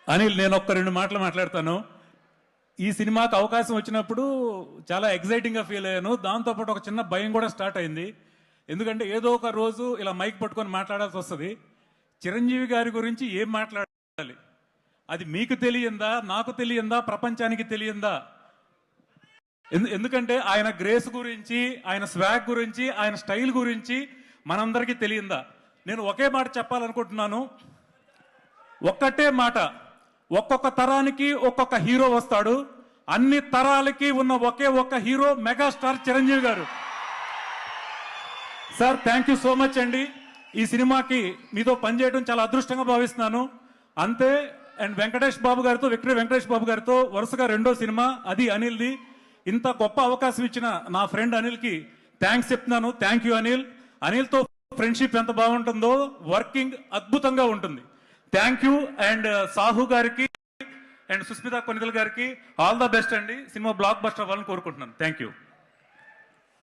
అనిల్, నేను ఒక్క 2 మాటలు మాట్లాడతాను. ఈ సినిమాకి అవకాశం వచ్చినప్పుడు చాలా ఎగ్జైటింగ్గా ఫీల్ అయ్యాను. దాంతోపాటు ఒక చిన్న భయం కూడా స్టార్ట్ అయింది. ఎందుకంటే ఏదో ఒక రోజు ఇలా మైక్ పట్టుకొని మాట్లాడాల్సి వస్తుంది. చిరంజీవి గారి గురించి ఏం మాట్లాడాలి, అది మీకు తెలియందా, నాకు తెలియందా, ప్రపంచానికి తెలియందా? ఎందుకంటే ఆయన గ్రేస్ గురించి, ఆయన స్వాగ్ గురించి, ఆయన స్టైల్ గురించి మనందరికీ తెలియందా? నేను ఒకే మాట చెప్పాలనుకుంటున్నాను. ఒక్కటే మాట, ఒక్కొక్క తరానికి ఒక్కొక్క హీరో వస్తాడు. అన్ని తరాలకి ఉన్న ఒకే ఒక్క హీరో మెగాస్టార్ చిరంజీవి గారు. Sir, thank you so much అండి. ఈ సినిమాకి మీతో పనిచేయడం చాలా అదృష్టంగా భావిస్తున్నాను. అంతే. అండ్ వెంకటేష్ బాబు గారితో, విక్టరీ వెంకటేష్ బాబు గారితో వరుసగా 2వ సినిమా, అది అనిల్ది. ఇంత గొప్ప అవకాశం ఇచ్చిన నా ఫ్రెండ్ అనిల్కి థ్యాంక్స్ చెప్తున్నాను. Thank you Anil. అనిల్తో ఫ్రెండ్షిప్ ఎంత బాగుంటుందో వర్కింగ్ అద్భుతంగా ఉంటుంది. Thank you. అండ్ సాహు గారికి అండ్ సుస్మితా కొనిదల్ గారికి ఆల్ ద బెస్ట్ అండి. సినిమా బ్లాక్ బస్టర్ అవ్వాలని కోరుకుంటున్నాను. Thank you.